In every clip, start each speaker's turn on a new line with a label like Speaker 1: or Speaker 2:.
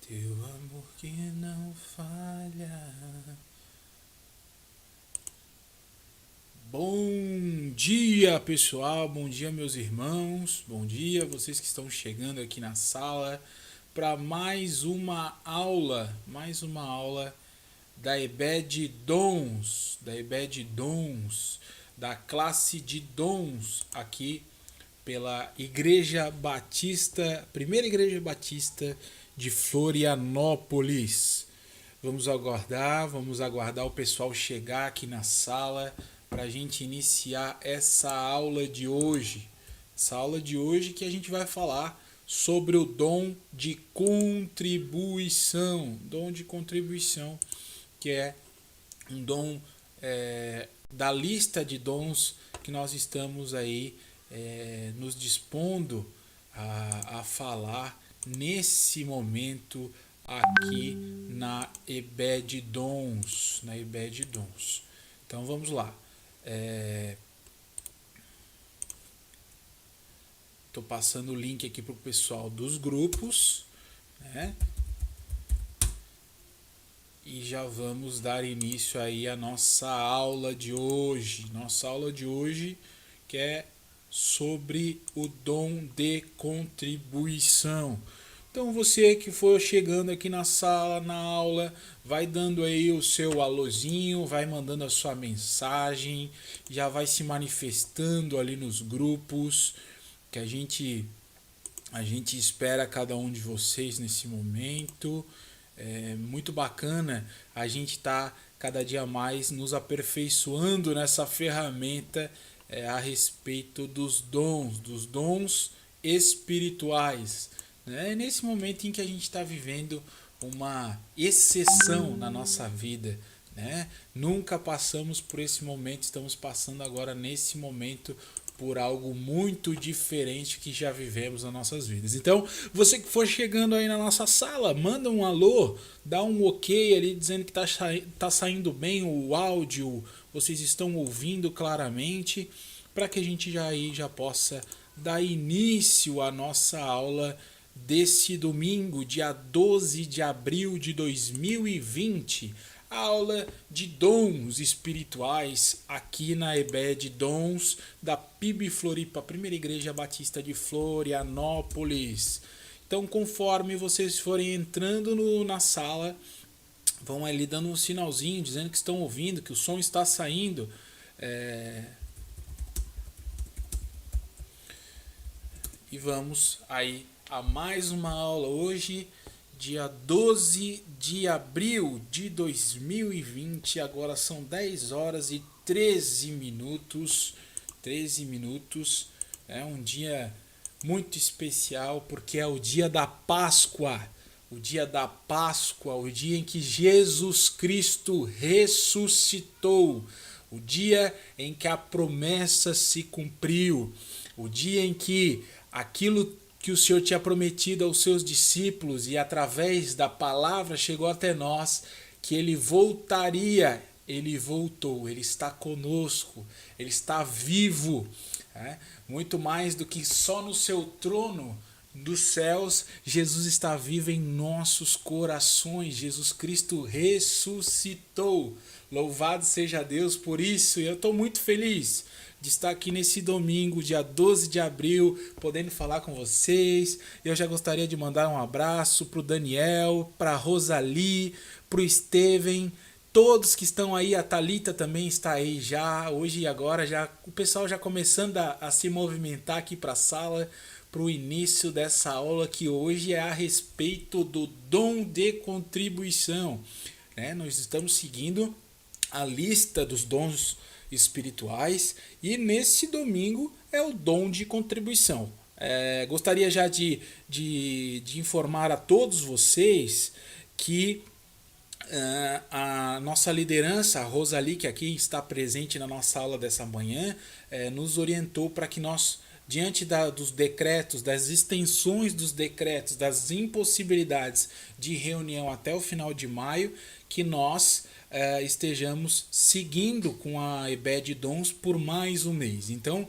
Speaker 1: Teu amor que não falha. Bom dia, pessoal. Bom dia, meus irmãos. Bom dia, vocês que estão chegando aqui na sala para mais uma aula da EBED Dons, da classe de Dons aqui pela Igreja Batista, Primeira Igreja Batista de Florianópolis. Vamos aguardar o pessoal chegar aqui na sala para a gente iniciar essa aula de hoje. Essa aula de hoje que a gente vai falar sobre o dom de contribuição. Dom de contribuição, que é um dom da lista de dons que nós estamos aí nos dispondo a falar nesse momento aqui na EBED Dons. Então vamos lá. Estou passando o link aqui para o pessoal dos grupos, né? E já vamos dar início aí à nossa aula de hoje. Nossa aula de hoje que é sobre o dom de contribuição. Então você que for chegando aqui na sala, na aula, vai dando aí o seu alôzinho, vai mandando a sua mensagem, já vai se manifestando ali nos grupos, que a gente espera cada um de vocês nesse momento. É muito bacana a gente estar cada dia mais nos aperfeiçoando nessa ferramenta a respeito dos dons espirituais. Né? Nesse momento em que a gente está vivendo uma exceção na nossa vida. Né? Nunca passamos por esse momento, estamos passando agora nesse momento por algo muito diferente que já vivemos nas nossas vidas. Então, você que for chegando aí na nossa sala, manda um alô, dá um ok ali dizendo que tá saindo bem o áudio, vocês estão ouvindo claramente, para que a gente já possa dar início à nossa aula desse domingo, dia 12 de abril de 2020. Aula de dons espirituais aqui na EBED Dons da PIB Floripa, Primeira Igreja Batista de Florianópolis. Então, conforme vocês forem entrando na sala, vão ali dando um sinalzinho dizendo que estão ouvindo, que o som está saindo. E vamos aí a mais uma aula hoje, dia 12 de abril de 2020, agora são 10 horas e 13 minutos. É um dia muito especial porque é o dia da Páscoa. O dia em que Jesus Cristo ressuscitou. O dia em que a promessa se cumpriu. O dia em que aquilo que o Senhor tinha prometido aos seus discípulos e através da palavra chegou até nós, que ele voltaria, ele voltou, ele está conosco, ele está vivo, muito mais do que só no seu trono dos céus, Jesus está vivo em nossos corações, Jesus Cristo ressuscitou, louvado seja Deus por isso, e eu estou muito feliz de estar aqui nesse domingo, dia 12 de abril, podendo falar com vocês. Eu já gostaria de mandar um abraço para o Daniel, para a Rosali, para o Steven, todos que estão aí, a Thalita também está aí já, hoje e agora, já, o pessoal já começando a se movimentar aqui para a sala, para o início dessa aula que hoje é a respeito do dom de contribuição. Né? Nós estamos seguindo a lista dos dons espirituais e nesse domingo é o dom de contribuição. Gostaria já de informar a todos vocês que a nossa liderança, a Rosali, que aqui está presente na nossa aula dessa manhã, nos orientou para que nós, diante dos decretos, das extensões dos decretos, das impossibilidades de reunião até o final de maio, que nós estejamos seguindo com a EBD Dons por mais um mês. Então,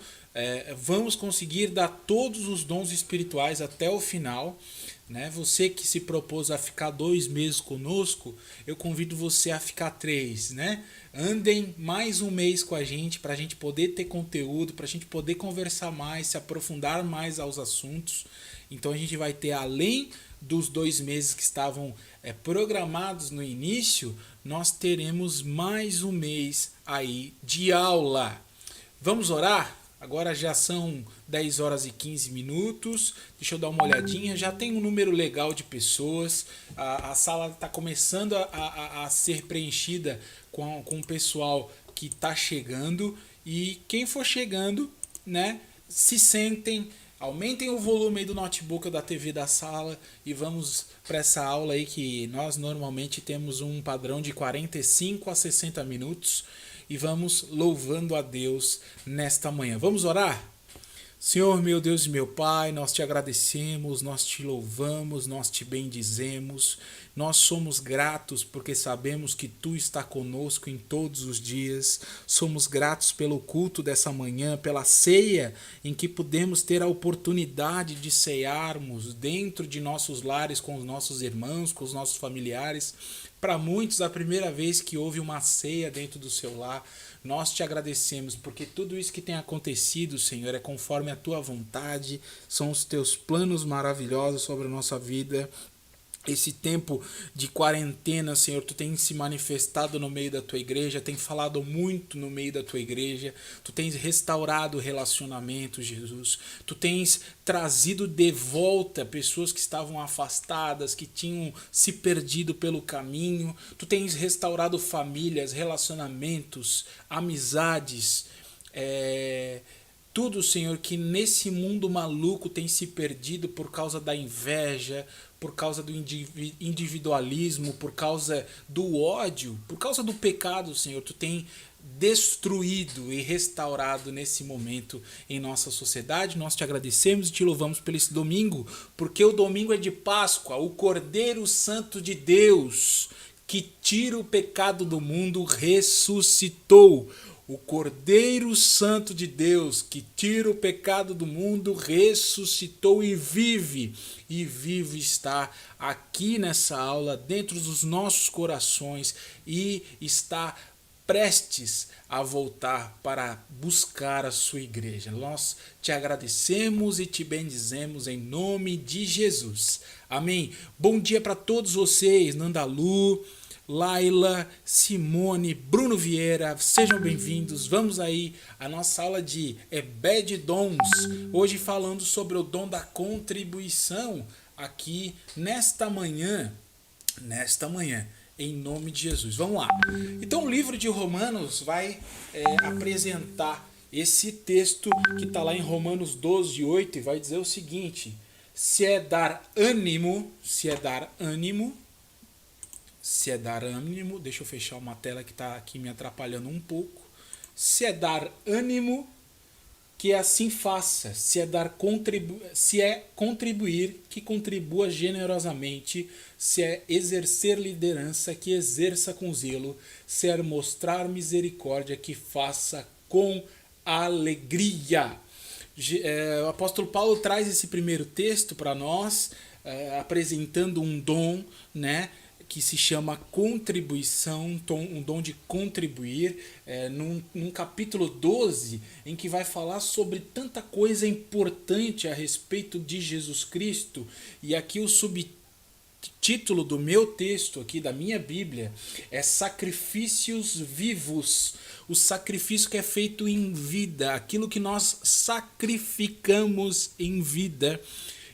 Speaker 1: vamos conseguir dar todos os dons espirituais até o final. Né? Você que se propôs a ficar 2 meses conosco, eu convido você a ficar 3. Né? Andem mais um mês com a gente para a gente poder ter conteúdo, para a gente poder conversar mais, se aprofundar mais aos assuntos. Então a gente vai ter, além dos 2 meses que estavam programados no início, nós teremos mais um mês aí de aula. Vamos orar? Agora já são 10 horas e 15 minutos. Deixa eu dar uma olhadinha. Já tem um número legal de pessoas. A sala está começando a ser preenchida com o pessoal que está chegando. E quem for chegando, né, se sentem, aumentem o volume aí do notebook ou da TV da sala e vamos para essa aula aí que nós normalmente temos um padrão de 45 a 60 minutos. E vamos louvando a Deus nesta manhã. Vamos orar? Senhor, meu Deus e meu Pai, nós te agradecemos, nós te louvamos, nós te bendizemos. Nós somos gratos porque sabemos que Tu está conosco em todos os dias. Somos gratos pelo culto dessa manhã, pela ceia em que pudemos ter a oportunidade de cearmos dentro de nossos lares com os nossos irmãos, com os nossos familiares. Para muitos, a primeira vez que houve uma ceia dentro do seu lar, nós te agradecemos, porque tudo isso que tem acontecido, Senhor, é conforme a Tua vontade, são os Teus planos maravilhosos sobre a nossa vida. Esse tempo de quarentena, Senhor, Tu tens se manifestado no meio da Tua igreja, tem falado muito no meio da Tua igreja, Tu tens restaurado relacionamentos, Jesus. Tu tens trazido de volta pessoas que estavam afastadas, que tinham se perdido pelo caminho. Tu tens restaurado famílias, relacionamentos, amizades, tudo, Senhor, que nesse mundo maluco tem se perdido por causa da inveja, por causa do individualismo, por causa do ódio, por causa do pecado, Senhor. Tu tem destruído e restaurado nesse momento em nossa sociedade. Nós te agradecemos e te louvamos por esse domingo, porque o domingo é de Páscoa, o Cordeiro Santo de Deus, que tira o pecado do mundo, ressuscitou. O Cordeiro Santo de Deus, que tira o pecado do mundo, ressuscitou e vive está aqui nessa aula, dentro dos nossos corações, e está prestes a voltar para buscar a sua igreja. Nós te agradecemos e te bendizemos em nome de Jesus. Amém. Bom dia para todos vocês, Nandalu, Laila, Simone, Bruno Vieira, sejam bem-vindos. Vamos aí à nossa aula de EBD Dons, hoje falando sobre o dom da contribuição aqui nesta manhã, em nome de Jesus. Vamos lá. Então o livro de Romanos vai apresentar esse texto que está lá em Romanos 12:8 e vai dizer o seguinte: se é dar ânimo, deixa eu fechar uma tela que está aqui me atrapalhando um pouco. Se é dar ânimo, que assim faça. Se é contribuir, que contribua generosamente. Se é exercer liderança, que exerça com zelo. Se é mostrar misericórdia, que faça com alegria. O apóstolo Paulo traz esse primeiro texto para nós, apresentando um dom, né, que se chama contribuição, um dom de contribuir, num capítulo 12, em que vai falar sobre tanta coisa importante a respeito de Jesus Cristo. E aqui o subtítulo do meu texto, aqui da minha Bíblia, é Sacrifícios Vivos. O sacrifício que é feito em vida, aquilo que nós sacrificamos em vida.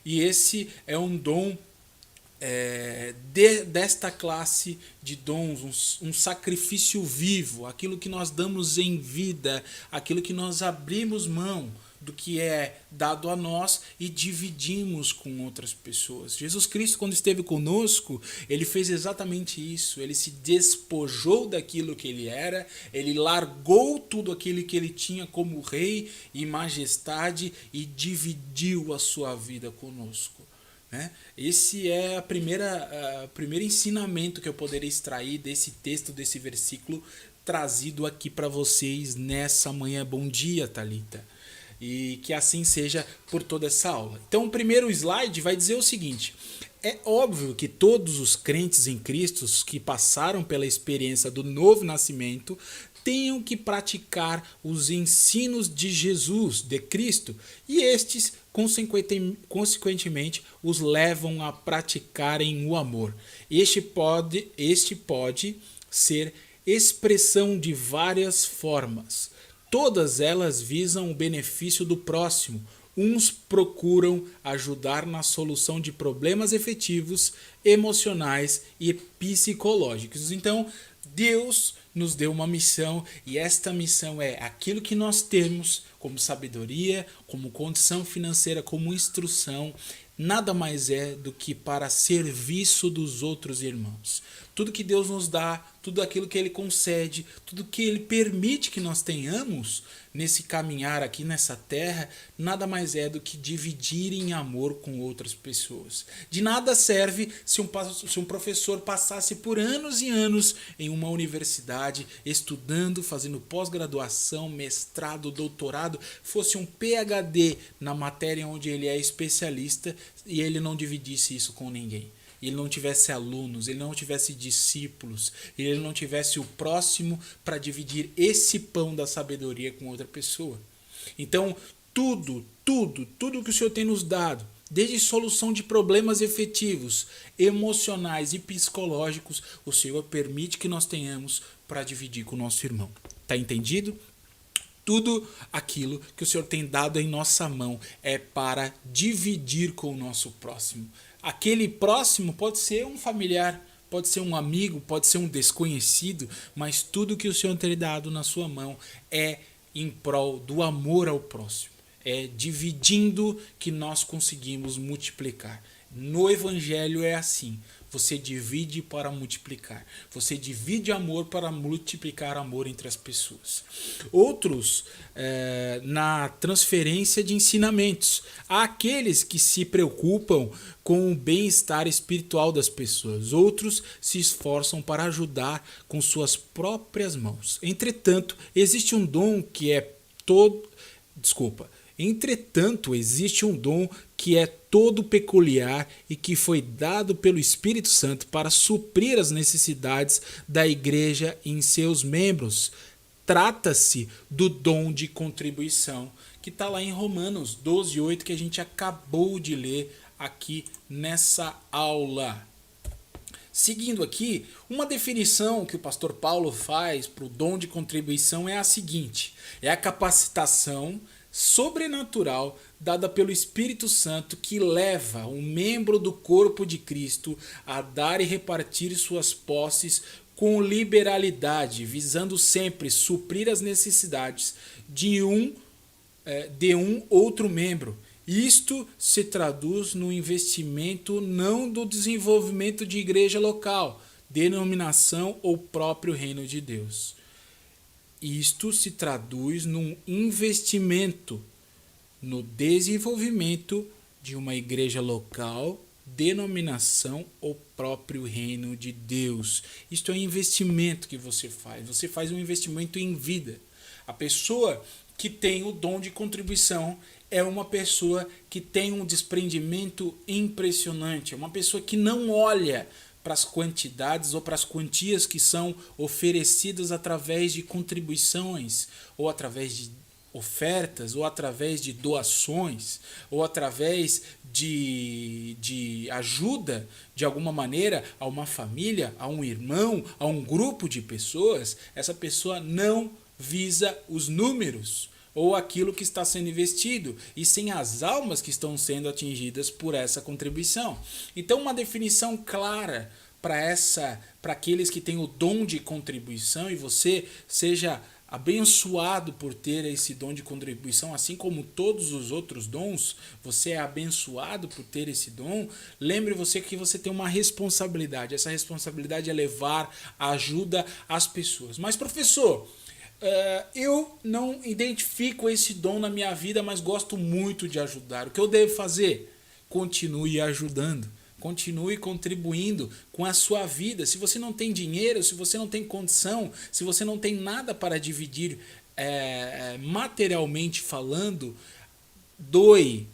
Speaker 1: E esse é um dom desta classe de dons, um sacrifício vivo, aquilo que nós damos em vida, aquilo que nós abrimos mão do que é dado a nós e dividimos com outras pessoas. Jesus Cristo, quando esteve conosco, ele fez exatamente isso. Ele se despojou daquilo que ele era, ele largou tudo aquilo que ele tinha como rei e majestade e dividiu a sua vida conosco. né? Esse é a primeiro ensinamento que eu poderia extrair desse texto, desse versículo trazido aqui para vocês nessa manhã. Bom dia, Thalita. E que assim seja por toda essa aula. Então, o primeiro slide vai dizer o seguinte: é óbvio que todos os crentes em Cristo que passaram pela experiência do novo nascimento tenham que praticar os ensinos de Jesus, de Cristo, e estes, consequentemente, os levam a praticarem o amor. Este pode ser expressão de várias formas. Todas elas visam o benefício do próximo. Uns procuram ajudar na solução de problemas efetivos, emocionais e psicológicos. Então, Deus nos deu uma missão, e esta missão é aquilo que nós temos como sabedoria, como condição financeira, como instrução, nada mais é do que para serviço dos outros irmãos. Tudo que Deus nos dá, tudo aquilo que Ele concede, tudo que Ele permite que nós tenhamos nesse caminhar aqui nessa terra, nada mais é do que dividir em amor com outras pessoas. De nada serve se um professor passasse por anos e anos em uma universidade, estudando, fazendo pós-graduação, mestrado, doutorado, fosse um PhD na matéria onde ele é especialista e ele não dividisse isso com ninguém. Ele não tivesse alunos, ele não tivesse discípulos, ele não tivesse o próximo para dividir esse pão da sabedoria com outra pessoa. Então, tudo que o Senhor tem nos dado, desde solução de problemas efetivos, emocionais e psicológicos, o Senhor permite que nós tenhamos para dividir com o nosso irmão. Tá entendido? Tudo aquilo que o Senhor tem dado em nossa mão é para dividir com o nosso próximo. Aquele próximo pode ser um familiar, pode ser um amigo, pode ser um desconhecido, mas tudo que o Senhor tem dado na sua mão é em prol do amor ao próximo. É dividindo que nós conseguimos multiplicar. No Evangelho é assim. Você divide para multiplicar. Você divide amor para multiplicar amor entre as pessoas. Outros, na transferência de ensinamentos. Há aqueles que se preocupam com o bem-estar espiritual das pessoas. Outros se esforçam para ajudar com suas próprias mãos. Entretanto, existe um dom que é todo peculiar e que foi dado pelo Espírito Santo para suprir as necessidades da igreja em seus membros. Trata-se do dom de contribuição, que está lá em Romanos 12:8, que a gente acabou de ler aqui nessa aula. Seguindo aqui, uma definição que o pastor Paulo faz para o dom de contribuição é a seguinte: é a capacitação sobrenatural dada pelo Espírito Santo que leva um membro do corpo de Cristo a dar e repartir suas posses com liberalidade, visando sempre suprir as necessidades de um outro membro. Isto se traduz no investimento não do desenvolvimento de igreja local, denominação ou próprio reino de Deus. Isto se traduz num investimento no desenvolvimento de uma igreja local, denominação ou próprio reino de Deus. Isto é um investimento que você faz. Você faz um investimento em vida. A pessoa que tem o dom de contribuição é uma pessoa que tem um desprendimento impressionante. É uma pessoa que não olha para as quantidades ou para as quantias que são oferecidas através de contribuições, ou através de ofertas, ou através de doações, ou através de ajuda de alguma maneira a uma família, a um irmão, a um grupo de pessoas. Essa pessoa não visa os números ou aquilo que está sendo investido, e sim as almas que estão sendo atingidas por essa contribuição. Então, uma definição clara para aqueles que têm o dom de contribuição, e você seja abençoado por ter esse dom de contribuição, assim como todos os outros dons, você é abençoado por ter esse dom. Lembre você que você tem uma responsabilidade. Essa responsabilidade é levar a ajuda às pessoas. Mas, professor, eu não identifico esse dom na minha vida, mas gosto muito de ajudar. O que eu devo fazer? continue ajudando. Continue contribuindo com a sua vida. Se você não tem dinheiro, se você não tem condição, se você não tem nada para dividir materialmente falando, doe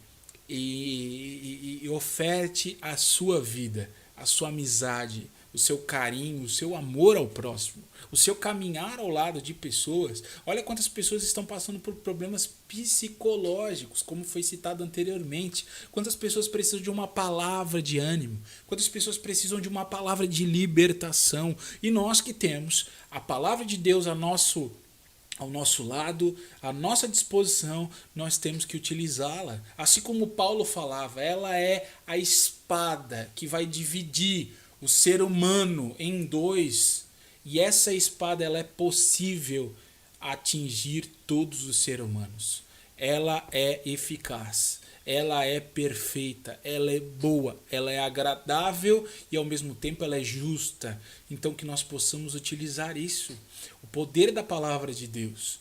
Speaker 1: e oferte a sua vida, a sua amizade, o seu carinho, o seu amor ao próximo, o seu caminhar ao lado de pessoas. Olha quantas pessoas estão passando por problemas psicológicos, como foi citado anteriormente. Quantas pessoas precisam de uma palavra de ânimo, quantas pessoas precisam de uma palavra de libertação. E nós que temos a palavra de Deus ao nosso lado, à nossa disposição, nós temos que utilizá-la. Assim como Paulo falava, ela é a espada que vai dividir o ser humano em dois, e essa espada ela é possível atingir todos os seres humanos. Ela é eficaz, ela é perfeita, ela é boa, ela é agradável e ao mesmo tempo ela é justa. Então que nós possamos utilizar isso, o poder da palavra de Deus.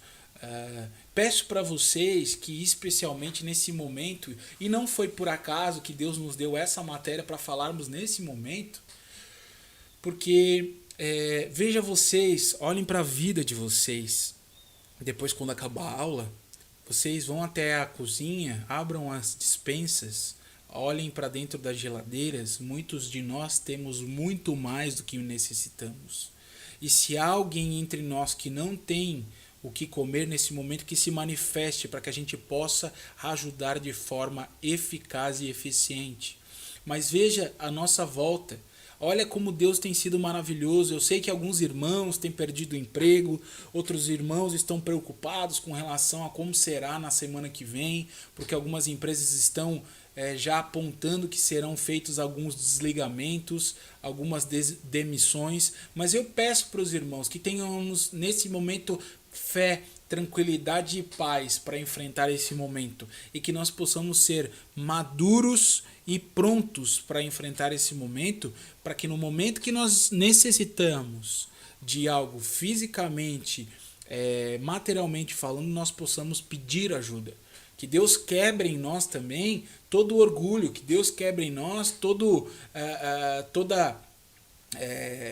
Speaker 1: Peço para vocês que especialmente nesse momento, e não foi por acaso que Deus nos deu essa matéria para falarmos nesse momento, porque veja vocês, olhem para a vida de vocês. Depois, quando acabar a aula, vocês vão até a cozinha, abram as despensas, olhem para dentro das geladeiras. Muitos de nós temos muito mais do que necessitamos. E se há alguém entre nós que não tem o que comer nesse momento, que se manifeste para que a gente possa ajudar de forma eficaz e eficiente. Mas veja a nossa volta. Olha como Deus tem sido maravilhoso. Eu sei que alguns irmãos têm perdido o emprego, outros irmãos estão preocupados com relação a como será na semana que vem, porque algumas empresas estão já apontando que serão feitos alguns desligamentos, algumas demissões. Mas eu peço para os irmãos que tenhamos nesse momento fé, tranquilidade e paz para enfrentar esse momento, e que nós possamos ser maduros e prontos para enfrentar esse momento, para que no momento que nós necessitamos de algo fisicamente, materialmente falando, nós possamos pedir ajuda. Que Deus quebre em nós também todo o orgulho, que Deus quebre em nós toda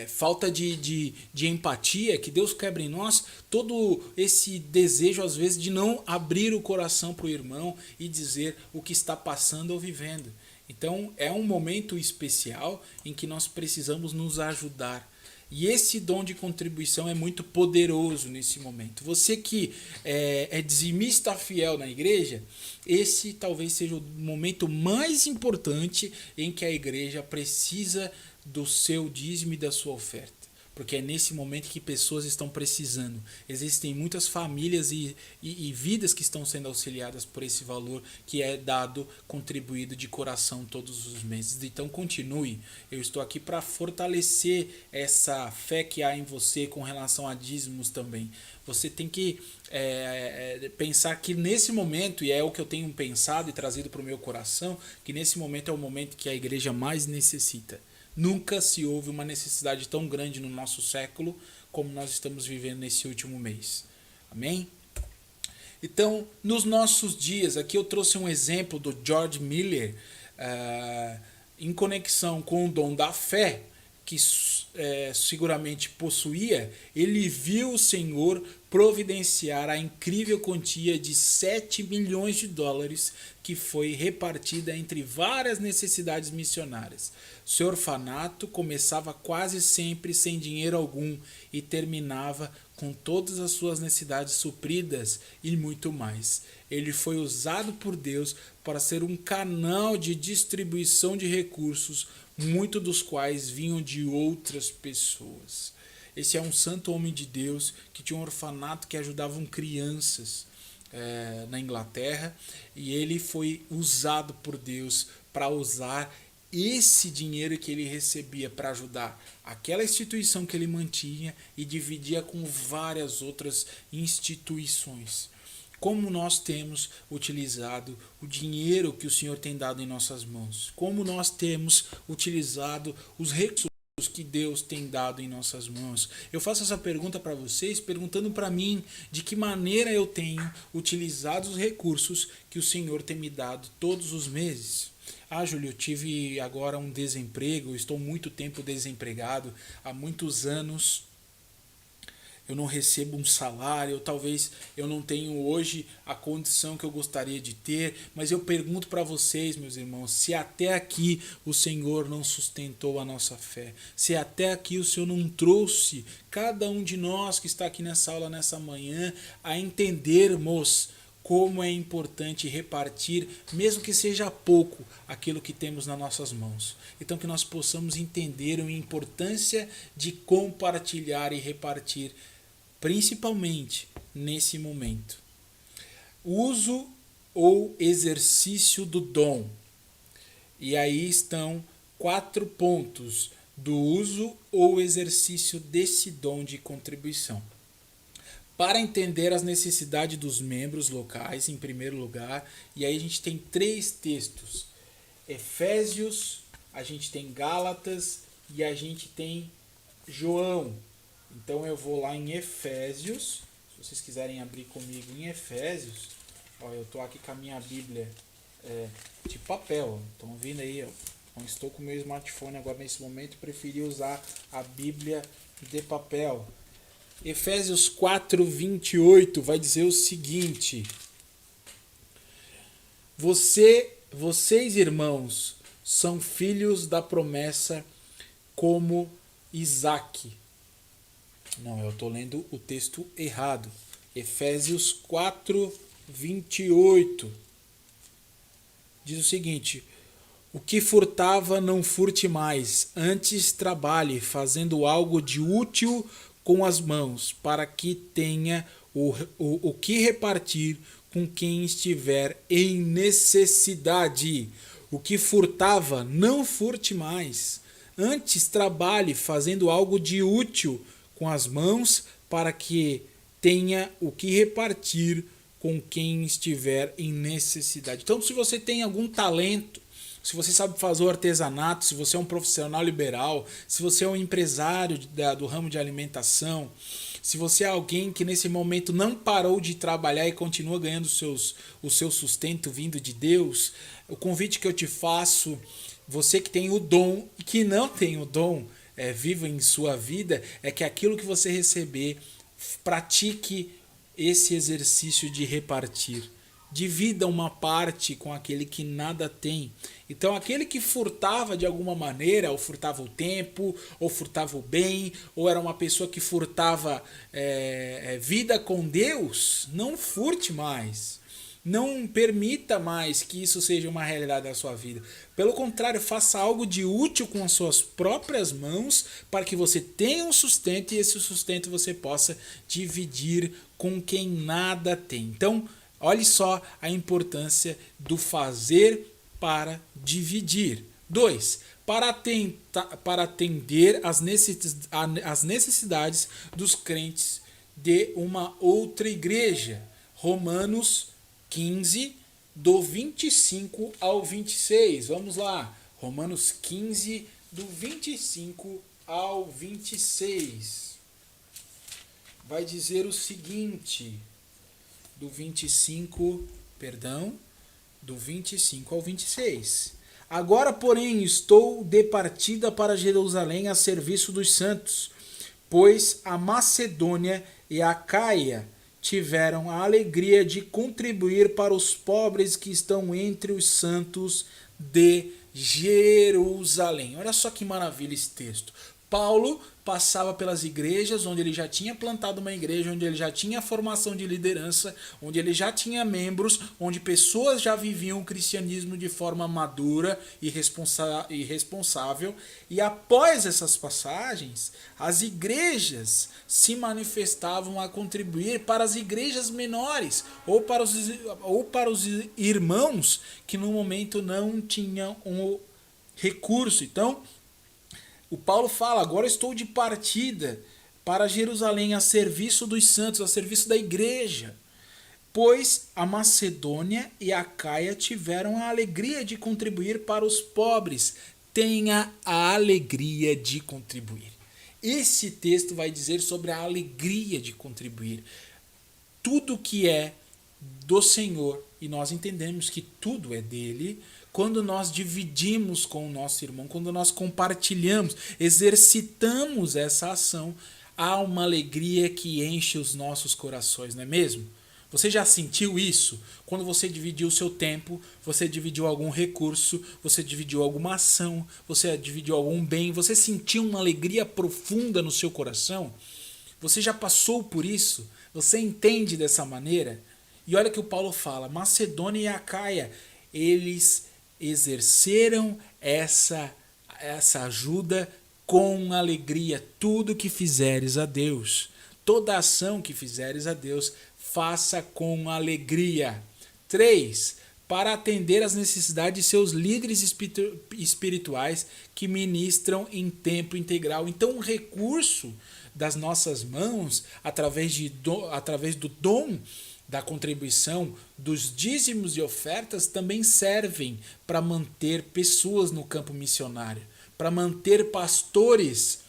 Speaker 1: falta de empatia, que Deus quebre em nós todo esse desejo às vezes de não abrir o coração para o irmão e dizer o que está passando ou vivendo. Então é um momento especial em que nós precisamos nos ajudar. E esse dom de contribuição é muito poderoso nesse momento. Você que é dizimista fiel na igreja, esse talvez seja o momento mais importante em que a igreja precisa do seu dízimo e da sua oferta. Porque é nesse momento que pessoas estão precisando. Existem muitas famílias e vidas que estão sendo auxiliadas por esse valor que é dado, contribuído de coração todos os meses. Então continue. Eu estou aqui para fortalecer essa fé que há em você com relação a dízimos também. Você tem que pensar que nesse momento, e é o que eu tenho pensado e trazido para o meu coração, que nesse momento é o momento que a igreja mais necessita. Nunca se houve uma necessidade tão grande no nosso século como nós estamos vivendo nesse último mês. Amém? Então, nos nossos dias, aqui eu trouxe um exemplo do George Miller, em conexão com o dom da fé, que seguramente possuía. Ele viu o Senhor providenciar a incrível quantia de 7 milhões de dólares que foi repartida entre várias necessidades missionárias. Seu orfanato começava quase sempre sem dinheiro algum e terminava com todas as suas necessidades supridas e muito mais. Ele foi usado por Deus para ser um canal de distribuição de recursos, muitos dos quais vinham de outras pessoas. Esse é um santo homem de Deus que tinha um orfanato que ajudavam crianças na Inglaterra, e ele foi usado por Deus para usar esse dinheiro que ele recebia para ajudar aquela instituição que ele mantinha e dividia com várias outras instituições. Como nós temos utilizado o dinheiro que o Senhor tem dado em nossas mãos? Como nós temos utilizado os recursos que Deus tem dado em nossas mãos. Eu faço essa pergunta para vocês, perguntando para mim de que maneira eu tenho utilizado os recursos que o Senhor tem me dado todos os meses. Ah, Júlio, eu tive agora um desemprego, estou muito tempo desempregado, há muitos anos eu não recebo um salário, ou talvez eu não tenho hoje a condição que eu gostaria de ter, mas eu pergunto para vocês, meus irmãos, se até aqui o Senhor não sustentou a nossa fé, se até aqui o Senhor não trouxe cada um de nós que está aqui nessa aula, nessa manhã, a entendermos como é importante repartir, mesmo que seja pouco, aquilo que temos nas nossas mãos. Então que nós possamos entender a importância de compartilhar e repartir, principalmente nesse momento. Uso ou exercício do dom. E aí estão 4 pontos do uso ou exercício desse dom de contribuição. Para entender as necessidades dos membros locais, em primeiro lugar, e aí a gente tem 3 textos. Efésios, a gente tem Gálatas e a gente tem João. Então eu vou lá em Efésios, se vocês quiserem abrir comigo em Efésios, ó, eu estou aqui com a minha Bíblia de papel, estão vendo aí, eu não estou com o meu smartphone agora nesse momento, preferi usar a Bíblia de papel. Efésios 4:28 vai dizer o seguinte: vocês, irmãos, são filhos da promessa como Isaque. Não, eu estou lendo o texto errado. Efésios 4:28 diz o seguinte: o que furtava não furte mais, antes trabalhe, fazendo algo de útil com as mãos, para que tenha o que repartir com quem estiver em necessidade. O que furtava, não furte mais. Antes trabalhe, fazendo algo de útil com as mãos, para que tenha o que repartir com quem estiver em necessidade. Então, se você tem algum talento, se você sabe fazer o artesanato, se você é um profissional liberal, se você é um empresário do ramo de alimentação, se você é alguém que nesse momento não parou de trabalhar e continua ganhando o seu sustento vindo de Deus, o convite que eu te faço, você que tem o dom e que não tem o dom vivo em sua vida, é que aquilo que você receber, pratique esse exercício de repartir. Divida uma parte com aquele que nada tem. Então, aquele que furtava de alguma maneira, ou furtava o tempo, ou furtava o bem, ou era uma pessoa que furtava vida com Deus, não furte mais. Não permita mais que isso seja uma realidade da sua vida. Pelo contrário, faça algo de útil com as suas próprias mãos para que você tenha um sustento e esse sustento você possa dividir com quem nada tem. Então, olhe só a importância do fazer para dividir. 2. Para atender às necessidades dos crentes de uma outra igreja. Romanos 15, do 25 ao 26. Vamos lá. Romanos 15, do 25 ao 26. Vai dizer o seguinte... do 25 ao 26. Agora, porém, estou de partida para Jerusalém a serviço dos santos, pois a Macedônia e a Acaia tiveram a alegria de contribuir para os pobres que estão entre os santos de Jerusalém. Olha só que maravilha esse texto. Paulo passava pelas igrejas, onde ele já tinha plantado uma igreja, onde ele já tinha formação de liderança, onde ele já tinha membros, onde pessoas já viviam o cristianismo de forma madura e responsável. E após essas passagens, as igrejas se manifestavam a contribuir para as igrejas menores, ou para os irmãos que no momento não tinham um recurso. Então, o Paulo fala, agora estou de partida para Jerusalém a serviço dos santos, a serviço da igreja. Pois a Macedônia e a Acaia tiveram a alegria de contribuir para os pobres, tenha a alegria de contribuir. Esse texto vai dizer sobre a alegria de contribuir. Tudo que é do Senhor, e nós entendemos que tudo é dele, quando nós dividimos com o nosso irmão, quando nós compartilhamos, exercitamos essa ação, há uma alegria que enche os nossos corações, não é mesmo? Você já sentiu isso? Quando você dividiu o seu tempo, você dividiu algum recurso, você dividiu alguma ação, você dividiu algum bem, você sentiu uma alegria profunda no seu coração? Você já passou por isso? Você entende dessa maneira? E olha que o Paulo fala, Macedônia e Acaia, eles exerceram essa ajuda com alegria. Tudo que fizeres a Deus, toda ação que fizeres a Deus, faça com alegria. 3. Para atender às necessidades de seus líderes espirituais que ministram em tempo integral. Então, o recurso das nossas mãos, através do dom da contribuição, dos dízimos e ofertas, também servem para manter pessoas no campo missionário, para manter pastores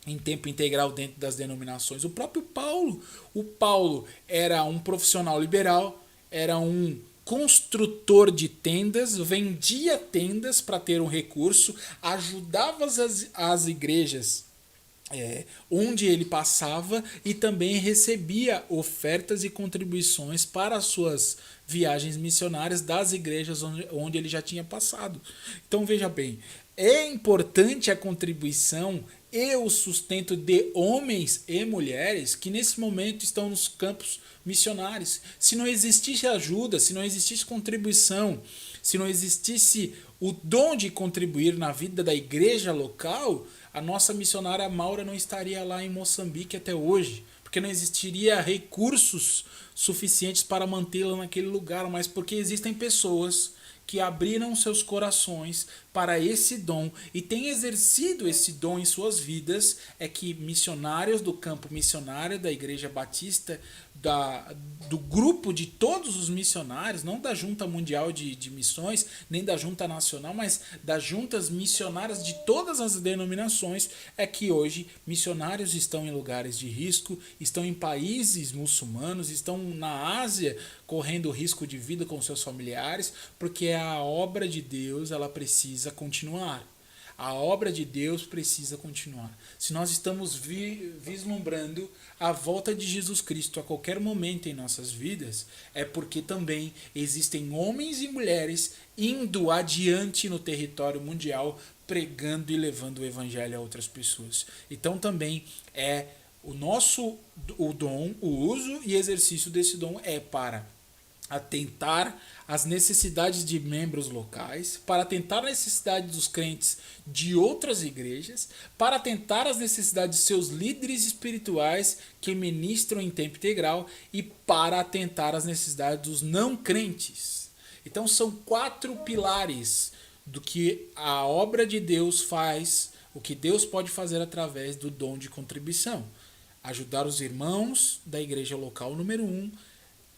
Speaker 1: em tempo integral dentro das denominações. O próprio Paulo era um profissional liberal, era um construtor de tendas, vendia tendas para ter um recurso, ajudava as igrejas onde ele passava e também recebia ofertas e contribuições para as suas viagens missionárias das igrejas onde ele já tinha passado. Então veja bem, é importante a contribuição e o sustento de homens e mulheres que nesse momento estão nos campos missionários. Se não existisse ajuda, se não existisse contribuição, se não existisse o dom de contribuir na vida da igreja local, a nossa missionária Maura não estaria lá em Moçambique até hoje, porque não existiria recursos suficientes para mantê-la naquele lugar, mas porque existem pessoas que abriram seus corações para esse dom e têm exercido esse dom em suas vidas, é que missionários do campo missionário da Igreja Batista, do grupo de todos os missionários, não da Junta Mundial de Missões, nem da Junta Nacional, mas das juntas missionárias de todas as denominações, é que hoje missionários estão em lugares de risco, estão em países muçulmanos, estão na Ásia correndo risco de vida com seus familiares, porque a obra de Deus ela precisa continuar. A obra de Deus precisa continuar. Se nós estamos vislumbrando a volta de Jesus Cristo a qualquer momento em nossas vidas, é porque também existem homens e mulheres indo adiante no território mundial, pregando e levando o evangelho a outras pessoas. Então também o dom, o uso e exercício desse dom é para atentar às necessidades de membros locais, para atentar às necessidades dos crentes de outras igrejas, para atentar às necessidades de seus líderes espirituais que ministram em tempo integral e para atentar às necessidades dos não crentes. Então são 4 pilares do que a obra de Deus faz, o que Deus pode fazer através do dom de contribuição. Ajudar os irmãos da igreja local, número 1,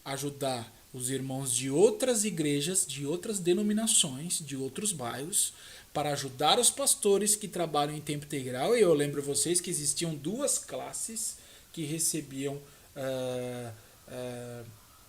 Speaker 1: ajudar os irmãos de outras igrejas, de outras denominações, de outros bairros, para ajudar os pastores que trabalham em tempo integral. E eu lembro a vocês que existiam 2 classes que recebiam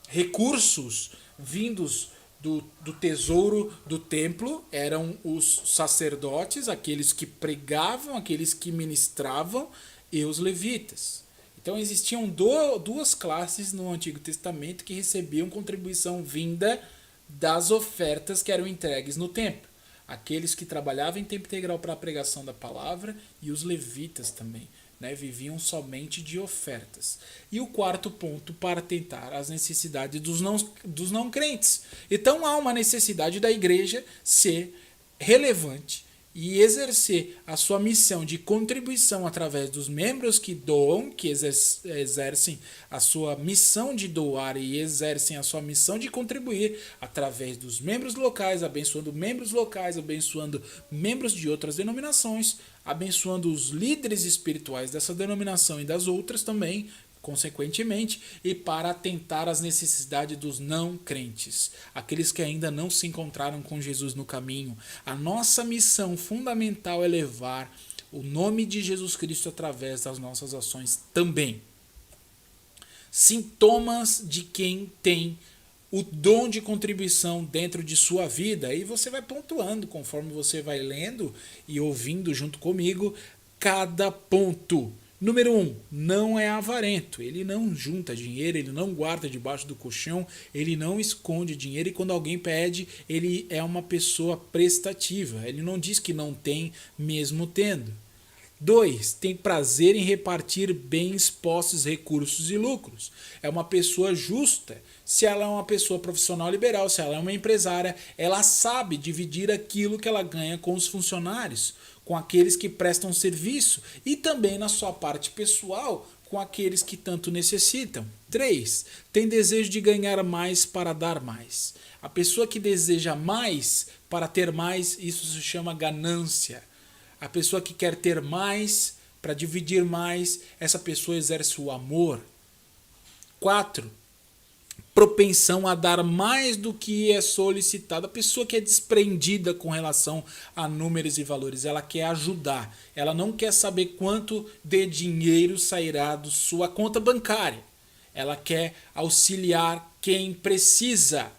Speaker 1: recursos vindos do tesouro do templo. Eram os sacerdotes, aqueles que pregavam, aqueles que ministravam, e os levitas. Então existiam 2 classes no Antigo Testamento que recebiam contribuição vinda das ofertas que eram entregues no templo. Aqueles que trabalhavam em tempo integral para a pregação da palavra e os levitas também, viviam somente de ofertas. E o 4º ponto, para atentar às necessidades dos não crentes. Então há uma necessidade da igreja ser relevante e exercer a sua missão de contribuição através dos membros que doam, que exercem a sua missão de doar e exercem a sua missão de contribuir através dos membros locais, abençoando membros de outras denominações, abençoando os líderes espirituais dessa denominação e das outras também, consequentemente, e para atentar às necessidades dos não crentes, aqueles que ainda não se encontraram com Jesus no caminho. A nossa missão fundamental é levar o nome de Jesus Cristo através das nossas ações também. Sintomas de quem tem o dom de contribuição dentro de sua vida, e você vai pontuando conforme você vai lendo e ouvindo junto comigo cada ponto. Número 1, não é avarento, ele não junta dinheiro, ele não guarda debaixo do colchão, ele não esconde dinheiro, e quando alguém pede, ele é uma pessoa prestativa, ele não diz que não tem mesmo tendo. 2, tem prazer em repartir bens, posses, recursos e lucros. É uma pessoa justa. Se ela é uma pessoa profissional liberal, se ela é uma empresária, ela sabe dividir aquilo que ela ganha com os funcionários, com aqueles que prestam serviço e também na sua parte pessoal, com aqueles que tanto necessitam. 3, tem desejo de ganhar mais para dar mais. A pessoa que deseja mais para ter mais, isso se chama ganância. A pessoa que quer ter mais, para dividir mais, essa pessoa exerce o amor. 4, propensão a dar mais do que é solicitado. A pessoa que é desprendida com relação a números e valores, ela quer ajudar. Ela não quer saber quanto de dinheiro sairá da sua conta bancária. Ela quer auxiliar quem precisa.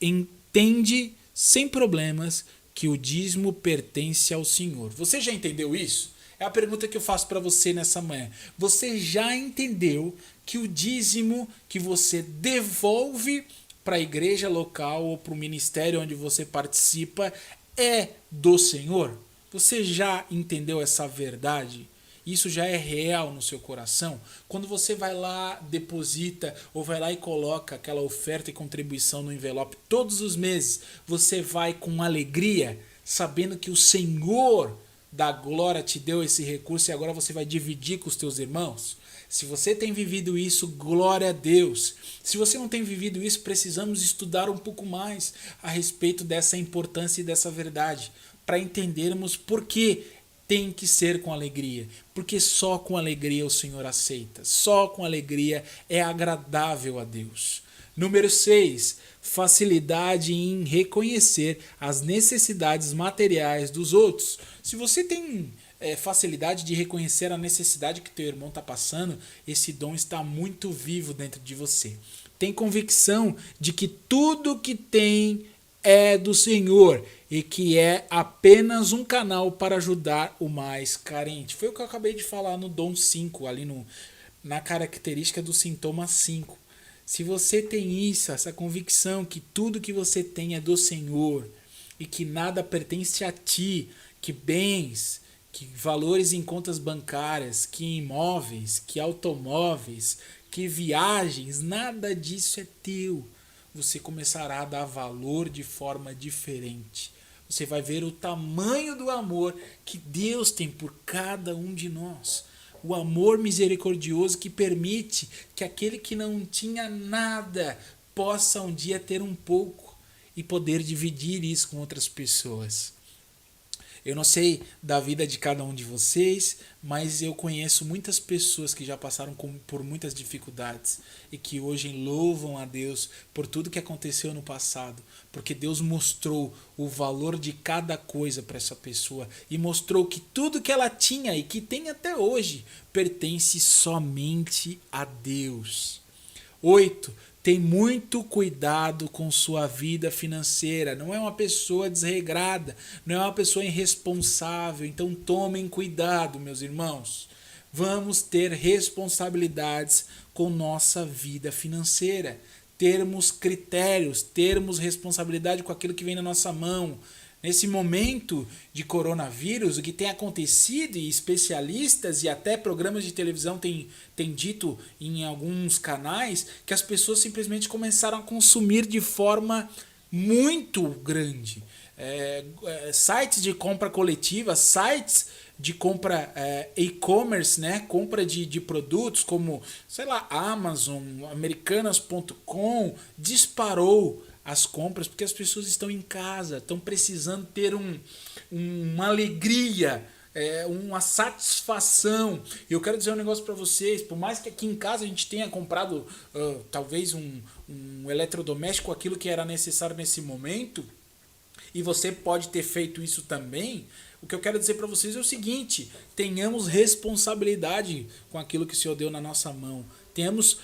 Speaker 1: Entende sem problemas que o dízimo pertence ao Senhor. Você já entendeu isso? É a pergunta que eu faço para você nessa manhã. Você já entendeu que o dízimo que você devolve para a igreja local ou para o ministério onde você participa é do Senhor? Você já entendeu essa verdade? Isso já é real no seu coração? Quando você vai lá, deposita ou vai lá e coloca aquela oferta e contribuição no envelope todos os meses, você vai com alegria, sabendo que o Senhor da glória te deu esse recurso e agora você vai dividir com os teus irmãos? Se você tem vivido isso, glória a Deus. Se você não tem vivido isso, precisamos estudar um pouco mais a respeito dessa importância e dessa verdade, para entendermos por que tem que ser com alegria, porque só com alegria o Senhor aceita, só com alegria é agradável a Deus. Número 6, facilidade em reconhecer as necessidades materiais dos outros. Se você tem facilidade de reconhecer a necessidade que teu irmão está passando, esse dom está muito vivo dentro de você. Tem convicção de que tudo que tem é do Senhor e que é apenas um canal para ajudar o mais carente. Foi o que eu acabei de falar no dom 5, ali na característica do sintoma 5. Se você tem isso, essa convicção que tudo que você tem é do Senhor e que nada pertence a ti, que bens, que valores em contas bancárias, que imóveis, que automóveis, que viagens, nada disso é teu. Você começará a dar valor de forma diferente. Você vai ver o tamanho do amor que Deus tem por cada um de nós. O amor misericordioso que permite que aquele que não tinha nada possa um dia ter um pouco e poder dividir isso com outras pessoas. Eu não sei da vida de cada um de vocês, mas eu conheço muitas pessoas que já passaram por muitas dificuldades e que hoje louvam a Deus por tudo que aconteceu no passado, porque Deus mostrou o valor de cada coisa para essa pessoa e mostrou que tudo que ela tinha e que tem até hoje pertence somente a Deus. 8. Tem muito cuidado com sua vida financeira. Não é uma pessoa desregrada, não é uma pessoa irresponsável. Então tomem cuidado, meus irmãos. Vamos ter responsabilidades com nossa vida financeira. Termos critérios, termos responsabilidade com aquilo que vem na nossa mão. Nesse momento de coronavírus, o que tem acontecido, e especialistas e até programas de televisão têm dito em alguns canais, que as pessoas simplesmente começaram a consumir de forma muito grande. Sites de compra coletiva, sites de compra e-commerce, né? Compra de produtos como, sei lá, Amazon, Americanas.com, disparou as compras, porque as pessoas estão em casa, estão precisando ter uma alegria uma satisfação. E eu quero dizer um negócio para vocês, por mais que aqui em casa a gente tenha comprado talvez um eletrodoméstico, aquilo que era necessário nesse momento, e você pode ter feito isso também, o que eu quero dizer para vocês é o seguinte: tenhamos responsabilidade com aquilo que o Senhor deu na nossa mão. Tenhamos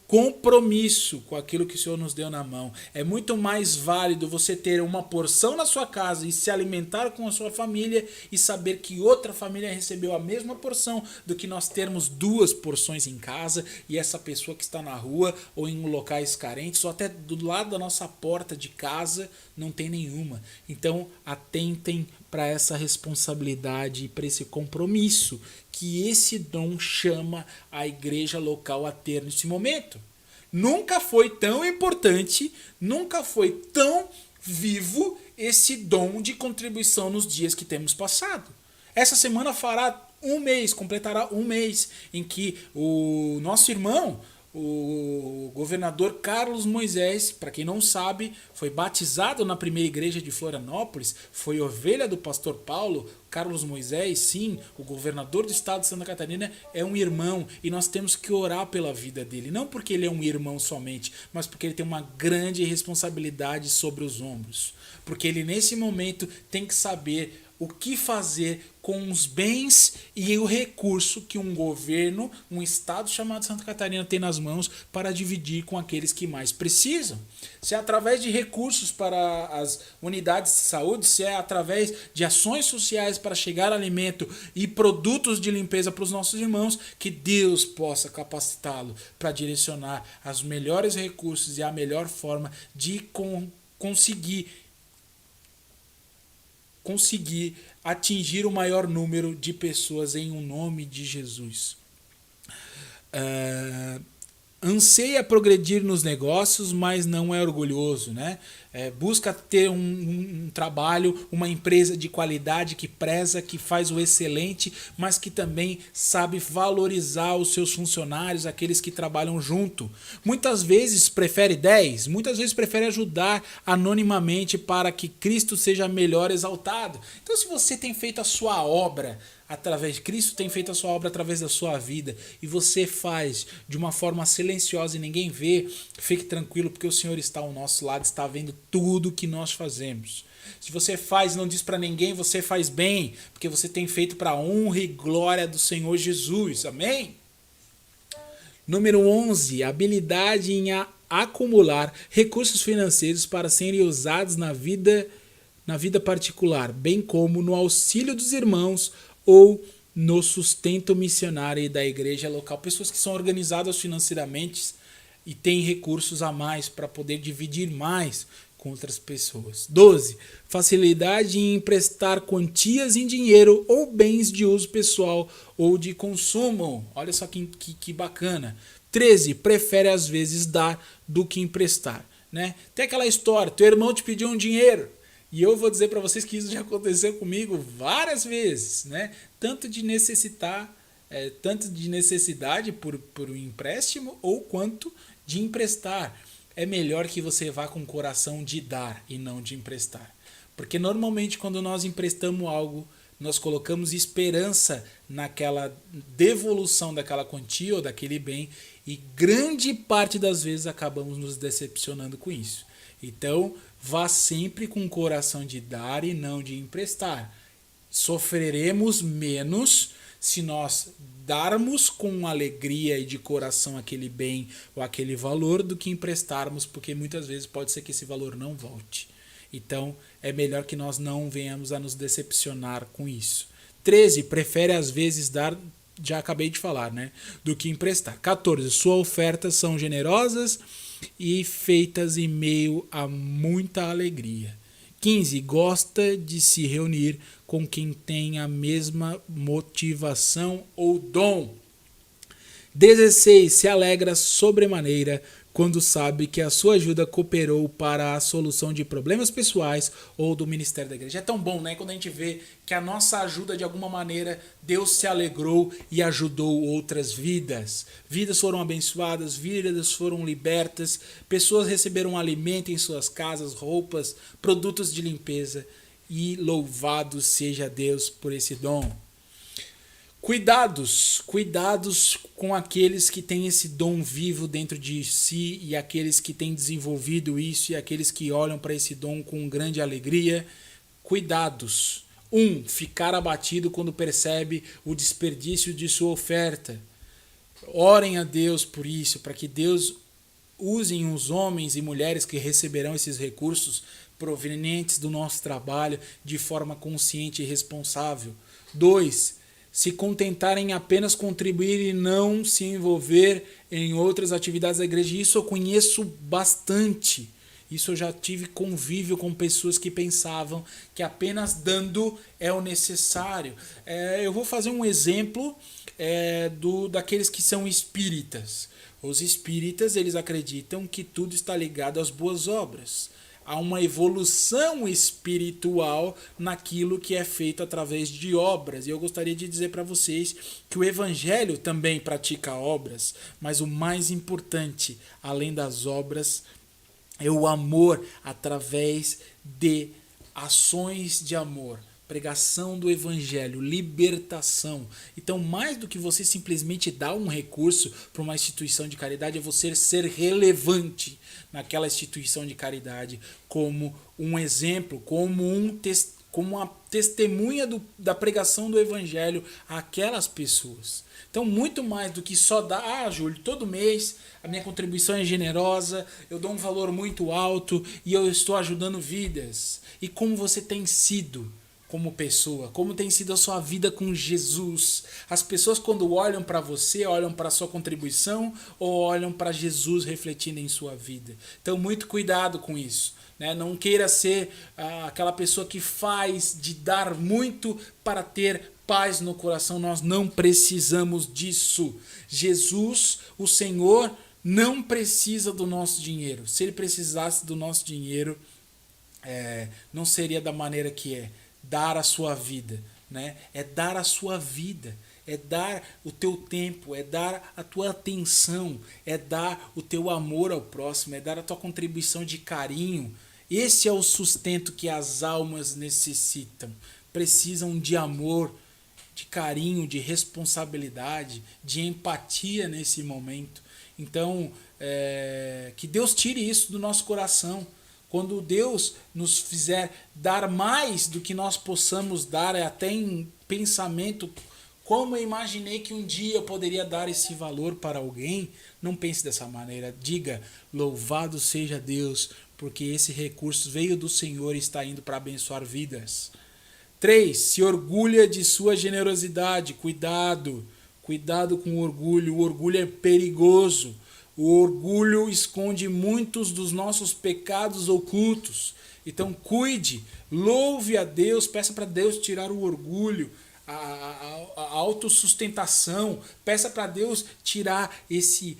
Speaker 1: compromisso com aquilo que o Senhor nos deu na mão. É muito mais válido você ter uma porção na sua casa e se alimentar com a sua família e saber que outra família recebeu a mesma porção do que nós termos 2 porções em casa e essa pessoa que está na rua ou em locais carentes ou até do lado da nossa porta de casa não tem nenhuma. Então atentem para essa responsabilidade e para esse compromisso que esse dom chama a igreja local a ter nesse momento. Nunca foi tão importante, nunca foi tão vivo esse dom de contribuição nos dias que temos passado. Essa semana fará completará um mês, em que o nosso irmão, o governador Carlos Moisés, para quem não sabe, foi batizado na primeira igreja de Florianópolis, foi ovelha do pastor Paulo. Carlos Moisés, sim, o governador do estado de Santa Catarina, é um irmão e nós temos que orar pela vida dele, não porque ele é um irmão somente, mas porque ele tem uma grande responsabilidade sobre os ombros, porque ele nesse momento tem que saber o que fazer com os bens e o recurso que um governo, um estado chamado Santa Catarina tem nas mãos para dividir com aqueles que mais precisam. Se é através de recursos para as unidades de saúde, se é através de ações sociais para chegar alimento e produtos de limpeza para os nossos irmãos, que Deus possa capacitá-lo para direcionar os melhores recursos e a melhor forma de conseguir atingir o maior número de pessoas em nome de Jesus. Anseia progredir nos negócios, mas não é orgulhoso, né? Busca ter um trabalho, uma empresa de qualidade que preza, que faz o excelente, mas que também sabe valorizar os seus funcionários, aqueles que trabalham junto. Muitas vezes prefere 10, muitas vezes prefere ajudar anonimamente para que Cristo seja melhor exaltado. Então, se você tem feito a sua obra através de Cristo, tem feito a sua obra através da sua vida, e você faz de uma forma silenciosa e ninguém vê, fique tranquilo, porque o Senhor está ao nosso lado, está vendo tudo que nós fazemos. Se você faz e não diz para ninguém, você faz bem, porque você tem feito para a honra e glória do Senhor Jesus. Amém? Número 11, habilidade em acumular recursos financeiros para serem usados na vida particular, bem como no auxílio dos irmãos ou no sustento missionário da igreja local. Pessoas que são organizadas financeiramente e têm recursos a mais para poder dividir mais com outras pessoas. 12. Facilidade em emprestar quantias em dinheiro ou bens de uso pessoal ou de consumo. Olha só que bacana. 13. Prefere às vezes dar do que emprestar, né? Tem aquela história, teu irmão te pediu um dinheiro, e eu vou dizer para vocês que isso já aconteceu comigo várias vezes, né? Tanto de necessidade por um empréstimo ou quanto de emprestar. É melhor que você vá com o coração de dar e não de emprestar. Porque normalmente quando nós emprestamos algo, nós colocamos esperança naquela devolução daquela quantia ou daquele bem, e grande parte das vezes acabamos nos decepcionando com isso. Então, vá sempre com o coração de dar e não de emprestar. Sofreremos menos se nós darmos com alegria e de coração aquele bem ou aquele valor do que emprestarmos, porque muitas vezes pode ser que esse valor não volte. Então, é melhor que nós não venhamos a nos decepcionar com isso. 13. Prefere às vezes dar, já acabei de falar, né, do que emprestar. 14. Suas ofertas são generosas e feitas em meio a muita alegria. 15. Gosta de se reunir com quem tem a mesma motivação ou dom. 16. Se alegra sobremaneira quando sabe que a sua ajuda cooperou para a solução de problemas pessoais ou do ministério da igreja. É tão bom, né, quando a gente vê que a nossa ajuda, de alguma maneira, Deus se alegrou e ajudou outras vidas. Vidas foram abençoadas, vidas foram libertas, pessoas receberam alimento em suas casas, roupas, produtos de limpeza, e louvado seja Deus por esse dom. Cuidados com aqueles que têm esse dom vivo dentro de si e aqueles que têm desenvolvido isso e aqueles que olham para esse dom com grande alegria. Cuidados. Ficar abatido quando percebe o desperdício de sua oferta. Orem a Deus por isso, para que Deus use os homens e mulheres que receberão esses recursos provenientes do nosso trabalho de forma consciente e responsável. 2. Se contentar em apenas contribuir e não se envolver em outras atividades da igreja. Isso eu conheço bastante. Isso eu já tive convívio com pessoas que pensavam que apenas dando é o necessário. Eu vou fazer um exemplo daqueles que são espíritas. Os espíritas, eles acreditam que tudo está ligado às boas obras. Há uma evolução espiritual naquilo que é feito através de obras. E eu gostaria de dizer para vocês que o Evangelho também pratica obras, mas o mais importante, além das obras, é o amor através de ações de amor. Pregação do Evangelho, libertação. Então, mais do que você simplesmente dar um recurso para uma instituição de caridade, é você ser relevante naquela instituição de caridade como um exemplo, como uma testemunha da pregação do Evangelho àquelas pessoas. Então, muito mais do que só dar, Júlio, todo mês a minha contribuição é generosa, eu dou um valor muito alto e eu estou ajudando vidas. E como você tem sido como pessoa, como tem sido a sua vida com Jesus. As pessoas, quando olham para você, olham para a sua contribuição ou olham para Jesus refletindo em sua vida. Então, muito cuidado com isso. Não queira ser aquela pessoa que faz de dar muito para ter paz no coração. Nós não precisamos disso. Jesus, o Senhor, não precisa do nosso dinheiro. Se ele precisasse do nosso dinheiro, não seria da maneira que é. Dar a sua vida, É dar a sua vida, é dar o teu tempo, é dar a tua atenção, é dar o teu amor ao próximo, é dar a tua contribuição de carinho. Esse é o sustento que as almas necessitam. Precisam de amor, de carinho, de responsabilidade, de empatia nesse momento. Então, que Deus tire isso do nosso coração. Quando Deus nos fizer dar mais do que nós possamos dar, até em pensamento, como eu imaginei que um dia eu poderia dar esse valor para alguém, não pense dessa maneira. Diga, louvado seja Deus, porque esse recurso veio do Senhor e está indo para abençoar vidas. 3. Se orgulha de sua generosidade. Cuidado com o orgulho. O orgulho é perigoso. O orgulho esconde muitos dos nossos pecados ocultos. Então cuide, louve a Deus, peça para Deus tirar o orgulho, a autossustentação. Peça para Deus tirar esse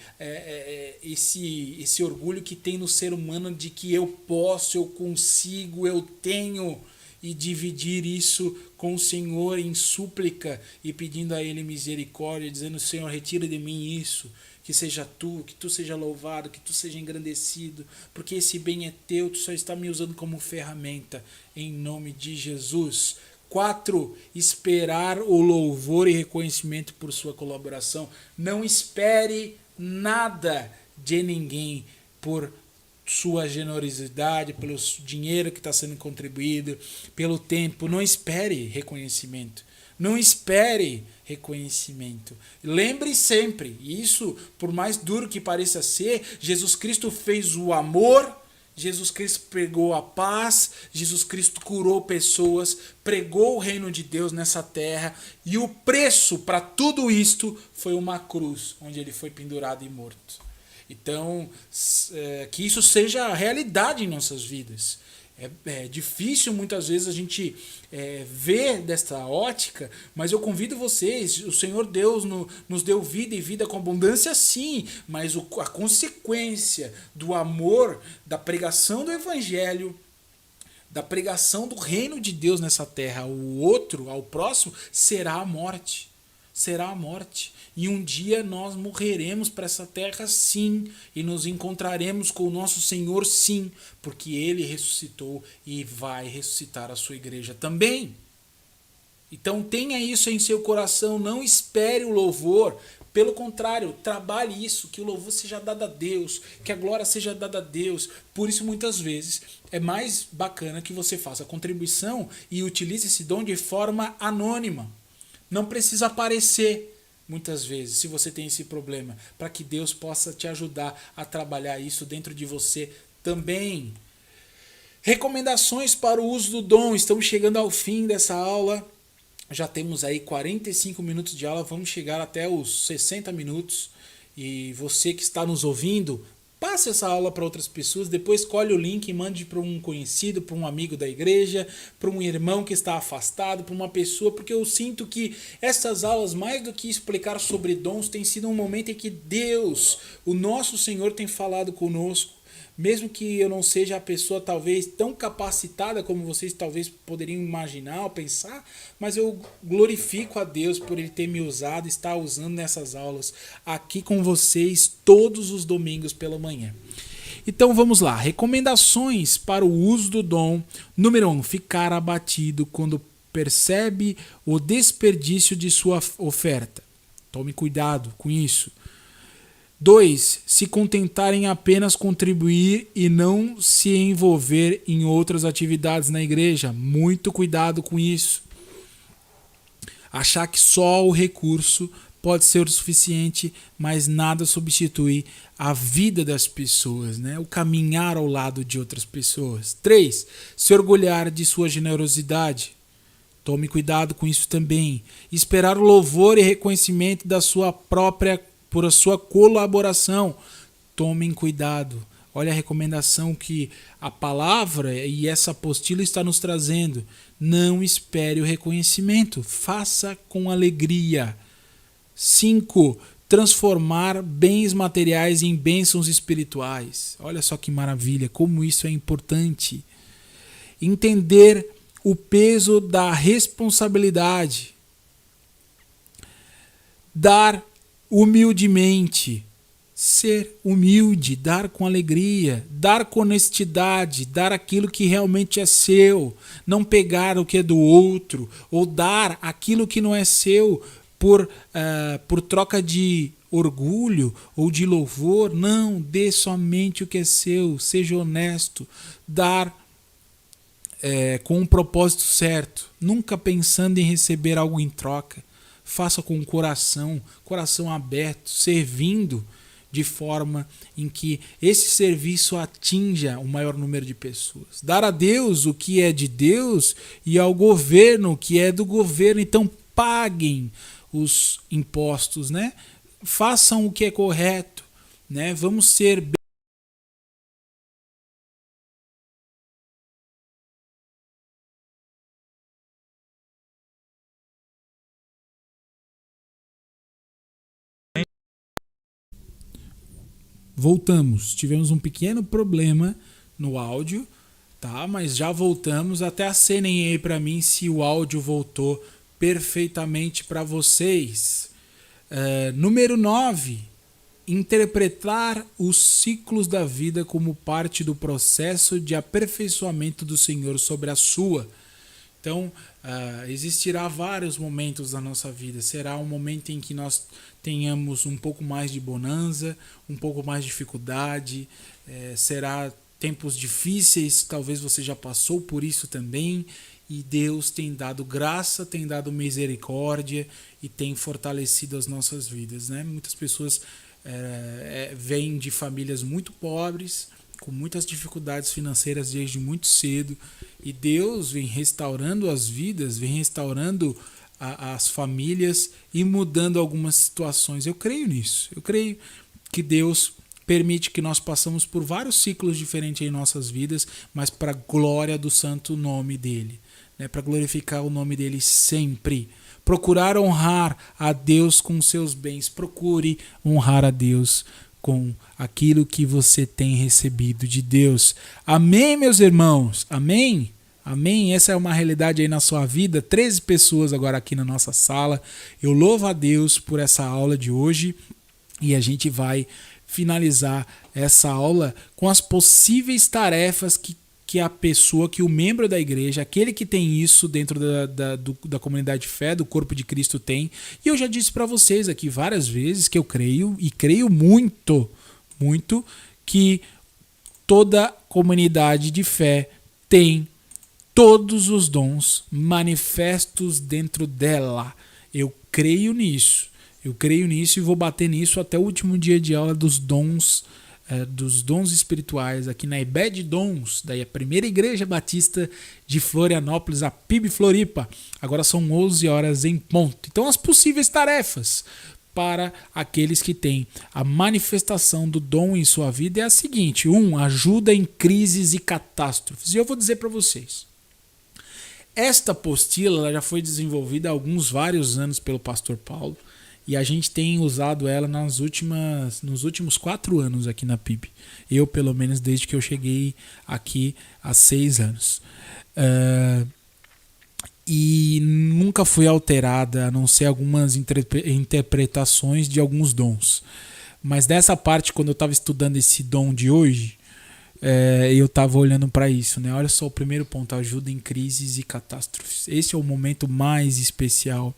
Speaker 1: orgulho que tem no ser humano de que eu posso, eu consigo, eu tenho. E dividir isso com o Senhor em súplica e pedindo a Ele misericórdia, dizendo, Senhor, retira de mim isso. Que seja tu, que tu seja louvado, que tu seja engrandecido, porque esse bem é teu, tu só está me usando como ferramenta, em nome de Jesus. 4. Esperar o louvor e reconhecimento por sua colaboração. Não espere nada de ninguém por sua generosidade, pelo dinheiro que está sendo contribuído, pelo tempo. Não espere reconhecimento. Não espere reconhecimento. Lembre sempre, isso, por mais duro que pareça ser, Jesus Cristo fez o amor, Jesus Cristo pregou a paz, Jesus Cristo curou pessoas, pregou o reino de Deus nessa terra, e o preço para tudo isto foi uma cruz, onde ele foi pendurado e morto. Então, que isso seja a realidade em nossas vidas. É difícil muitas vezes a gente ver desta ótica, mas eu convido vocês, o Senhor Deus nos deu vida e vida com abundância sim, mas a consequência do amor, da pregação do Evangelho, da pregação do reino de Deus nessa terra ao próximo, será a morte. Será a morte. E um dia nós morreremos para essa terra sim, e nos encontraremos com o nosso Senhor sim, porque Ele ressuscitou e vai ressuscitar a sua igreja também. Então tenha isso em seu coração, não espere o louvor. Pelo contrário, trabalhe isso, que o louvor seja dado a Deus, que a glória seja dada a Deus. Por isso, muitas vezes, é mais bacana que você faça a contribuição e utilize esse dom de forma anônima. Não precisa aparecer, muitas vezes, se você tem esse problema, para que Deus possa te ajudar a trabalhar isso dentro de você também. Recomendações para o uso do dom. Estamos chegando ao fim dessa aula. Já temos aí 45 minutos de aula, vamos chegar até os 60 minutos. E você que está nos ouvindo, passe essa aula para outras pessoas, depois colhe o link e mande para um conhecido, para um amigo da igreja, para um irmão que está afastado, para uma pessoa, porque eu sinto que essas aulas, mais do que explicar sobre dons, tem sido um momento em que Deus, o nosso Senhor, tem falado conosco. Mesmo que eu não seja a pessoa talvez tão capacitada como vocês talvez poderiam imaginar ou pensar, mas eu glorifico a Deus por Ele ter me usado, estar usando nessas aulas aqui com vocês todos os domingos pela manhã. Então vamos lá, recomendações para o uso do dom. Número 1, ficar abatido quando percebe o desperdício de sua oferta. Tome cuidado com isso. 2. Se contentar em apenas contribuir e não se envolver em outras atividades na igreja. Muito cuidado com isso. Achar que só o recurso pode ser o suficiente, mas nada substitui a vida das pessoas, né? O caminhar ao lado de outras pessoas. 3. Se orgulhar de sua generosidade. Tome cuidado com isso também. Esperar o louvor e reconhecimento da sua própria por a sua colaboração. Tomem cuidado. Olha a recomendação que a palavra e essa apostila está nos trazendo. Não espere o reconhecimento. Faça com alegria. 5. Transformar bens materiais em bênçãos espirituais. Olha só que maravilha, como isso é importante. Entender o peso da responsabilidade. Dar humildemente, ser humilde, dar com alegria, dar com honestidade, dar aquilo que realmente é seu, não pegar o que é do outro, ou dar aquilo que não é seu por troca de orgulho ou de louvor. Não, dê somente o que é seu, seja honesto, dar com um propósito certo, nunca pensando em receber algo em troca. Faça com o coração aberto, servindo de forma em que esse serviço atinja o maior número de pessoas. Dar a Deus o que é de Deus e ao governo o que é do governo. Então paguem os impostos, né? Façam o que é correto, né? Vamos ser Voltamos, tivemos um pequeno problema no áudio, tá? Mas já voltamos. Até acenem aí para mim se o áudio voltou perfeitamente para vocês. Número 9. Interpretar os ciclos da vida como parte do processo de aperfeiçoamento do Senhor sobre a sua. Então, existirá vários momentos da nossa vida. Será um momento em que nós tenhamos um pouco mais de bonança, um pouco mais de dificuldade. Será tempos difíceis, talvez você já passou por isso também. E Deus tem dado graça, tem dado misericórdia e tem fortalecido as nossas vidas, né? Muitas pessoas vêm de famílias muito pobres, com muitas dificuldades financeiras desde muito cedo, e Deus vem restaurando as vidas, vem restaurando as famílias e mudando algumas situações. Eu creio nisso. Eu creio que Deus permite que nós passamos por vários ciclos diferentes em nossas vidas, mas para a glória do santo nome dele, né? Para glorificar o nome dele sempre. Procurar honrar a Deus com seus bens. Procure honrar a Deus com aquilo que você tem recebido de Deus. Amém, meus irmãos? Amém? Amém? Essa é uma realidade aí na sua vida. 13 pessoas agora aqui na nossa sala. Eu louvo a Deus por essa aula de hoje e a gente vai finalizar essa aula com as possíveis tarefas que que a pessoa, que o membro da igreja, aquele que tem isso dentro da comunidade de fé, do corpo de Cristo tem. E eu já disse para vocês aqui várias vezes que eu creio, e creio muito, muito, que toda comunidade de fé tem todos os dons manifestos dentro dela. Eu creio nisso. Eu creio nisso e vou bater nisso até o último dia de aula dos dons espirituais aqui na IBED Dons, da Primeira Igreja Batista de Florianópolis, a PIB Floripa. Agora são 11 horas em ponto. Então, as possíveis tarefas para aqueles que têm a manifestação do dom em sua vida é a seguinte: 1. Ajuda em crises e catástrofes. E eu vou dizer para vocês, esta apostila ela já foi desenvolvida há vários anos pelo pastor Paulo, e a gente tem usado ela nos últimos 4 anos aqui na PIB. Eu, pelo menos, desde que eu cheguei aqui há 6 anos. E nunca foi alterada, a não ser algumas interpretações de alguns dons. Mas dessa parte, quando eu estava estudando esse dom de hoje, eu estava olhando para isso, né? Olha só o primeiro ponto: ajuda em crises e catástrofes. Esse é o momento mais especial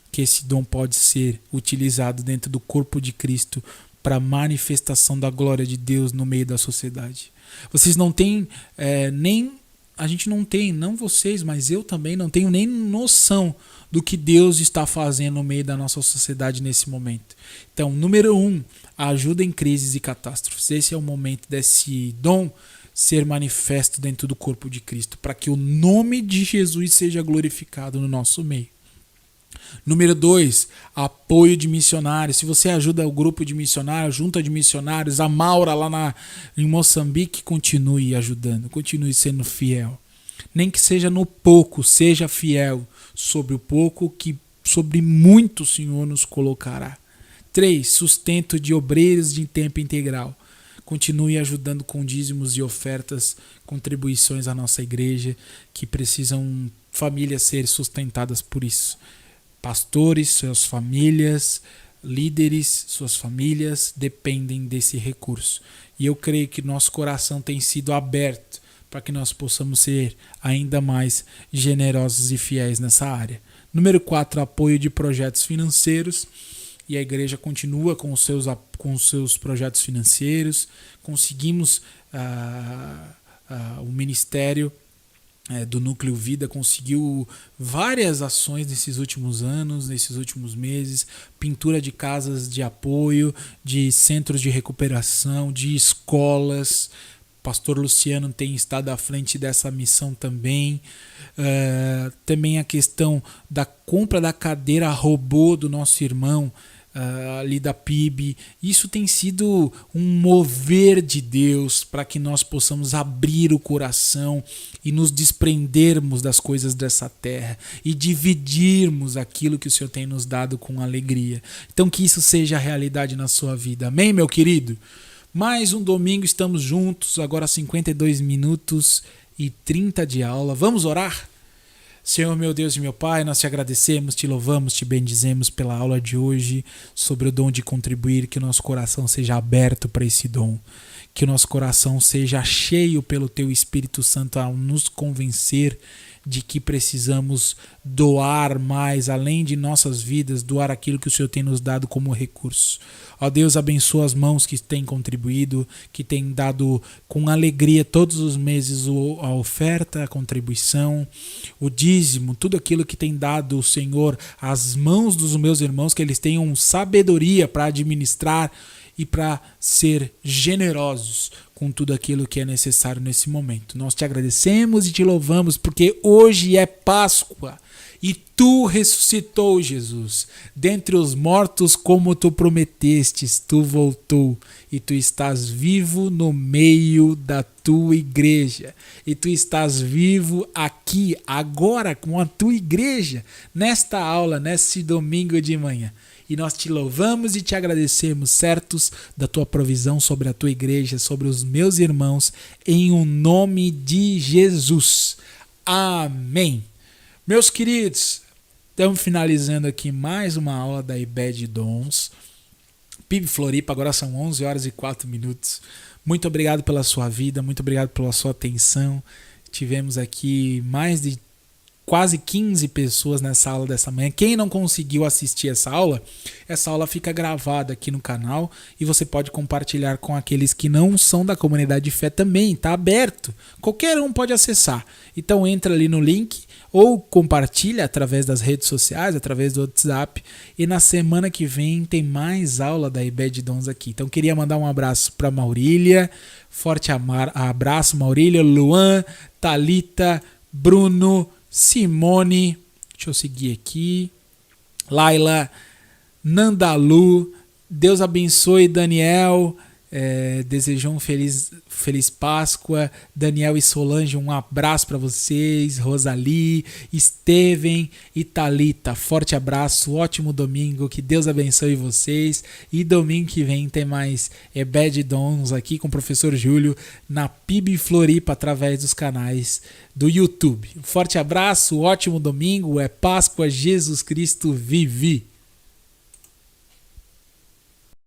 Speaker 1: que esse dom pode ser utilizado dentro do corpo de Cristo para manifestação da glória de Deus no meio da sociedade. Vocês não têm a gente não tem, não vocês, mas eu também não tenho nem noção do que Deus está fazendo no meio da nossa sociedade nesse momento. Então, número 1, ajuda em crises e catástrofes. Esse é o momento desse dom ser manifesto dentro do corpo de Cristo, para que o nome de Jesus seja glorificado no nosso meio. Número 2, apoio de missionários. Se você ajuda o grupo de missionários, junta de missionários, a Maura lá em Moçambique, continue ajudando, continue sendo fiel. Nem que seja no pouco, seja fiel sobre o pouco, que sobre muito o Senhor nos colocará. 3, sustento de obreiros de tempo integral. Continue ajudando com dízimos e ofertas, contribuições à nossa igreja, que precisam famílias ser sustentadas por isso. Pastores, suas famílias, líderes, suas famílias dependem desse recurso. E eu creio que nosso coração tem sido aberto para que nós possamos ser ainda mais generosos e fiéis nessa área. Número 4, apoio de projetos financeiros. E a igreja continua com os seus projetos financeiros. Conseguimos, o ministério do Núcleo Vida conseguiu várias ações nesses últimos anos, nesses últimos meses: pintura de casas de apoio, de centros de recuperação, de escolas. O pastor Luciano tem estado à frente dessa missão também. Também a questão da compra da cadeira robô do nosso irmão ali da PIB. Isso tem sido um mover de Deus para que nós possamos abrir o coração e nos desprendermos das coisas dessa terra e dividirmos aquilo que o Senhor tem nos dado com alegria. Então, que isso seja a realidade na sua vida. Amém, meu querido? Mais um domingo, estamos juntos, agora 52 minutos e 30 de aula. Vamos orar? Senhor, meu Deus e meu Pai, nós te agradecemos, te louvamos, te bendizemos pela aula de hoje sobre o dom de contribuir. Que o nosso coração seja aberto para esse dom, que o nosso coração seja cheio pelo Teu Espírito Santo ao nos convencer de que precisamos doar mais, além de nossas vidas, doar aquilo que o Senhor tem nos dado como recurso. Ó Deus, abençoa as mãos que têm contribuído, que têm dado com alegria todos os meses a oferta, a contribuição, o dízimo, tudo aquilo que tem dado o Senhor às mãos dos meus irmãos, que eles tenham sabedoria para administrar e para ser generosos com tudo aquilo que é necessário nesse momento. Nós te agradecemos e te louvamos, porque hoje é Páscoa e tu ressuscitou, Jesus, dentre os mortos, como tu prometestes. Tu voltou e tu estás vivo no meio da tua igreja, e tu estás vivo aqui, agora, com a tua igreja, nesta aula, nesse domingo de manhã. E nós te louvamos e te agradecemos, certos da tua provisão sobre a tua igreja, sobre os meus irmãos, em o nome de Jesus. Amém. Meus queridos, estamos finalizando aqui mais uma aula da IBED Dons. PIB Floripa, agora são 11 horas e 4 minutos. Muito obrigado pela sua vida, muito obrigado pela sua atenção. Tivemos aqui mais de quase 15 pessoas nessa aula dessa manhã. Quem não conseguiu assistir essa aula fica gravada aqui no canal e você pode compartilhar com aqueles que não são da comunidade de fé também. Está aberto. Qualquer um pode acessar. Então entra ali no link ou compartilha através das redes sociais, através do WhatsApp. E na semana que vem tem mais aula da IBED Dons aqui. Então queria mandar um abraço para Maurília. Forte abraço, Maurília, Luan, Thalita, Bruno, Simone, deixa eu seguir aqui, Laila, Nandalu, Deus abençoe Daniel, desejou um feliz Páscoa, Daniel e Solange, um abraço para vocês, Rosali, Steven e Thalita, forte abraço, ótimo domingo, que Deus abençoe vocês, e domingo que vem tem mais EBED Dons aqui com o professor Júlio na PIB Floripa através dos canais do YouTube. Um forte abraço, ótimo domingo, é Páscoa, Jesus Cristo vive!